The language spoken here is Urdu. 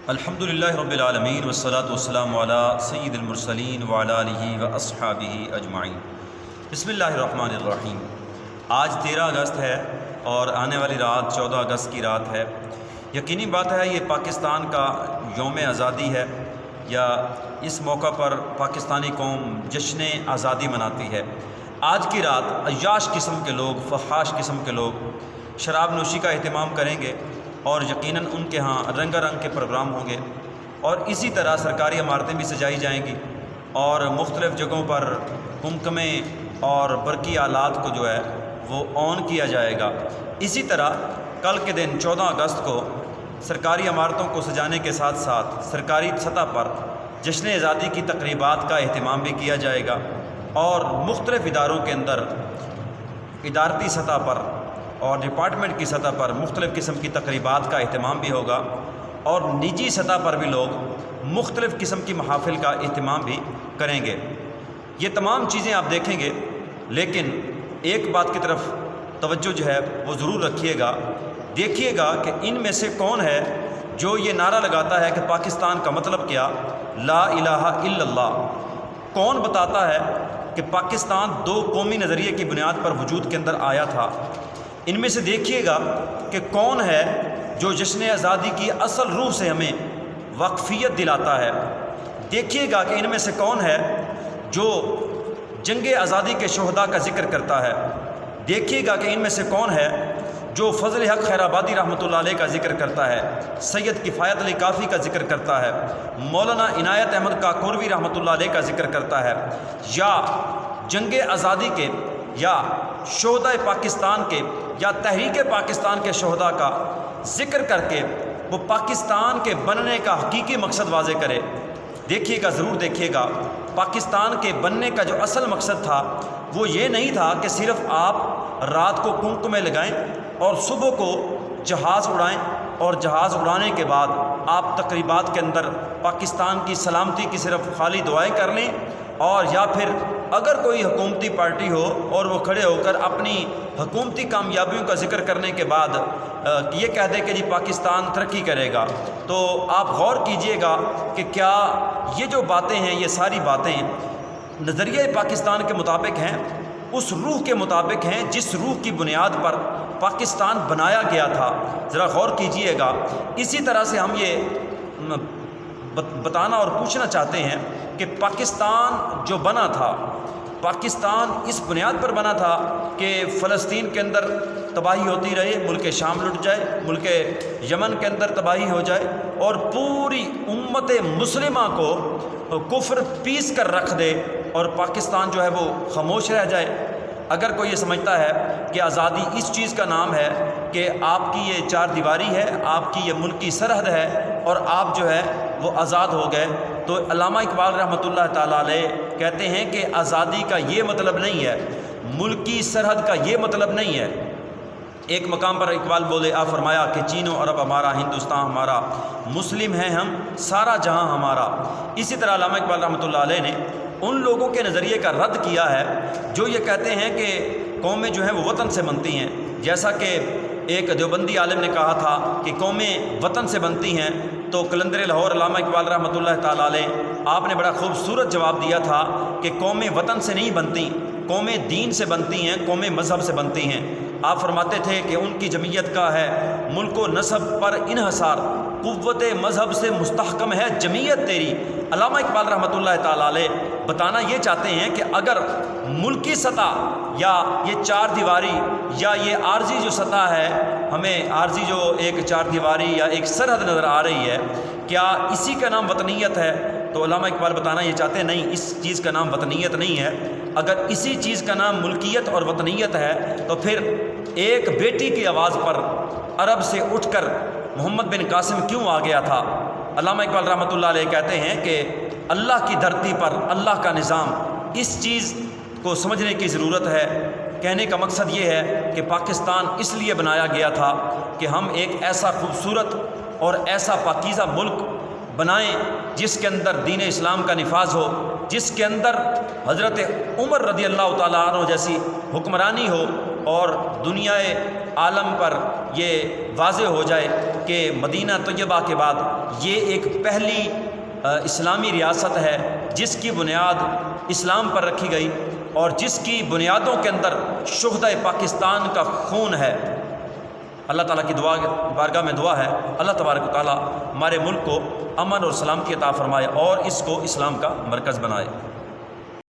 الحمدللہ رب العالمین والصلاة والسلام علی سید المرسلین وعلی آلہ واصحابہ اجمعین۔ بسم اللہ الرحمن الرحیم۔ آج 13 اگست ہے اور آنے والی رات 14 اگست کی رات ہے۔ یقینی بات ہے یہ پاکستان کا یوم آزادی ہے، یا اس موقع پر پاکستانی قوم جشن آزادی مناتی ہے۔ آج کی رات عیاش قسم کے لوگ، فحاش قسم کے لوگ شراب نوشی کا اہتمام کریں گے، اور یقیناً ان کے ہاں رنگا رنگ کے پروگرام ہوں گے، اور اسی طرح سرکاری عمارتیں بھی سجائی جائیں گی، اور مختلف جگہوں پر قمقمے اور برقی آلات کو جو ہے وہ آن کیا جائے گا۔ اسی طرح کل کے دن 14 اگست کو سرکاری عمارتوں کو سجانے کے ساتھ ساتھ سرکاری سطح پر جشن آزادی کی تقریبات کا اہتمام بھی کیا جائے گا، اور مختلف اداروں کے اندر ادارتی سطح پر اور ڈپارٹمنٹ کی سطح پر مختلف قسم کی تقریبات کا اہتمام بھی ہوگا، اور نجی سطح پر بھی لوگ مختلف قسم کی محافل کا اہتمام بھی کریں گے۔ یہ تمام چیزیں آپ دیکھیں گے، لیکن ایک بات کی طرف توجہ جو ہے وہ ضرور رکھیے گا۔ دیکھیے گا کہ ان میں سے کون ہے جو یہ نعرہ لگاتا ہے کہ پاکستان کا مطلب کیا، لا الہ الا اللہ۔ کون بتاتا ہے کہ پاکستان دو قومی نظریے کی بنیاد پر وجود کے اندر آیا تھا۔ ان میں سے دیکھیے گا کہ کون ہے جو جشن آزادی کی اصل روح سے ہمیں واقفیت دلاتا ہے۔ دیکھیے گا کہ ان میں سے کون ہے جو جنگ آزادی کے شہداء کا ذکر کرتا ہے۔ دیکھیے گا کہ ان میں سے کون ہے جو فضل حق خیر آبادی رحمۃ اللہ علیہ کا ذکر کرتا ہے، سید کفایت علی کافی کا ذکر کرتا ہے، مولانا عنایت احمد کاکوروی رحمۃ اللہ علیہ کا ذکر کرتا ہے، یا جنگ آزادی کے یا شہداء پاکستان کے یا تحریک پاکستان کے شہداء کا ذکر کر کے وہ پاکستان کے بننے کا حقیقی مقصد واضح کرے۔ دیکھیے گا، ضرور دیکھیے گا، پاکستان کے بننے کا جو اصل مقصد تھا وہ یہ نہیں تھا کہ صرف آپ رات کو قمقمے لگائیں اور صبح کو جہاز اڑائیں، اور جہاز اڑانے کے بعد آپ تقریبات کے اندر پاکستان کی سلامتی کی صرف خالی دعائیں کر لیں، اور یا پھر اگر کوئی حکومتی پارٹی ہو اور وہ کھڑے ہو کر اپنی حکومتی کامیابیوں کا ذکر کرنے کے بعد یہ کہہ دے کہ جی پاکستان ترقی کرے گا۔ تو آپ غور کیجئے گا کہ کیا یہ جو باتیں ہیں، یہ ساری باتیں نظریہ پاکستان کے مطابق ہیں، اس روح کے مطابق ہیں جس روح کی بنیاد پر پاکستان بنایا گیا تھا؟ ذرا غور کیجئے گا۔ اسی طرح سے ہم یہ بتانا اور پوچھنا چاہتے ہیں کہ پاکستان جو بنا تھا، پاکستان اس بنیاد پر بنا تھا کہ فلسطین کے اندر تباہی ہوتی رہے، ملک شام لٹ جائے، ملک یمن کے اندر تباہی ہو جائے، اور پوری امت مسلمہ کو کفر پیس کر رکھ دے، اور پاکستان جو ہے وہ خاموش رہ جائے۔ اگر کوئی یہ سمجھتا ہے کہ آزادی اس چیز کا نام ہے کہ آپ کی یہ چار دیواری ہے، آپ کی یہ ملکی سرحد ہے، اور آپ جو ہے وہ آزاد ہو گئے، تو علامہ اقبال رحمۃ اللہ تعالیٰ علیہ کہتے ہیں کہ آزادی کا یہ مطلب نہیں ہے، ملکی سرحد کا یہ مطلب نہیں ہے۔ ایک مقام پر اقبال بولے، آپ فرمایا کہ چین و عرب ہمارا، ہندوستان ہمارا، مسلم ہیں ہم، سارا جہاں ہمارا۔ اسی طرح علامہ اقبال رحمۃ اللہ علیہ نے ان لوگوں کے نظریے کا رد کیا ہے جو یہ کہتے ہیں کہ قومیں جو ہیں وہ وطن سے بنتی ہیں، جیسا کہ ایک دیوبندی عالم نے کہا تھا کہ قومیں وطن سے بنتی ہیں، تو قلندر لاہور علامہ اقبال رحمۃ اللہ تعالیٰ علیہ آپ نے بڑا خوبصورت جواب دیا تھا کہ قومیں وطن سے نہیں بنتی، قومیں دین سے بنتی ہیں، قومیں مذہب سے بنتی ہیں۔ آپ فرماتے تھے کہ ان کی جمعیت کا ہے ملک و نسب پر انحصار، قوت مذہب سے مستحکم ہے جمعیت تیری۔ علامہ اقبال رحمۃ اللہ تعالیٰ علیہ بتانا یہ چاہتے ہیں کہ اگر ملکی سطح یا یہ چار دیواری یا یہ عارضی جو سطح ہے، ہمیں عارضی جو ایک چار دیواری یا ایک سرحد نظر آ رہی ہے، کیا اسی کا نام وطنیت ہے؟ تو علامہ اقبال بتانا یہ چاہتے ہیں نہیں، اس چیز کا نام وطنیت نہیں ہے۔ اگر اسی چیز کا نام ملکیت اور وطنیت ہے تو پھر ایک بیٹی کی آواز پر عرب سے اٹھ کر محمد بن قاسم کیوں آ گیا تھا؟ علامہ اقبال رحمۃ اللہ علیہ کہتے ہیں کہ اللہ کی دھرتی پر اللہ کا نظام، اس چیز کو سمجھنے کی ضرورت ہے۔ کہنے کا مقصد یہ ہے کہ پاکستان اس لیے بنایا گیا تھا کہ ہم ایک ایسا خوبصورت اور ایسا پاکیزہ ملک بنائیں جس کے اندر دین اسلام کا نفاذ ہو، جس کے اندر حضرت عمر رضی اللہ تعالیٰ عنہ جیسی حکمرانی ہو، اور دنیا عالم پر یہ واضح ہو جائے کہ مدینہ طیبہ کے بعد یہ ایک پہلی اسلامی ریاست ہے جس کی بنیاد اسلام پر رکھی گئی اور جس کی بنیادوں کے اندر شہدائے پاکستان کا خون ہے۔ اللہ تعالیٰ کی بارگاہ میں دعا ہے، اللہ تبارک و تعالیٰ ہمارے ملک کو امن اور سلامتی عطا فرمائے اور اس کو اسلام کا مرکز بنائے۔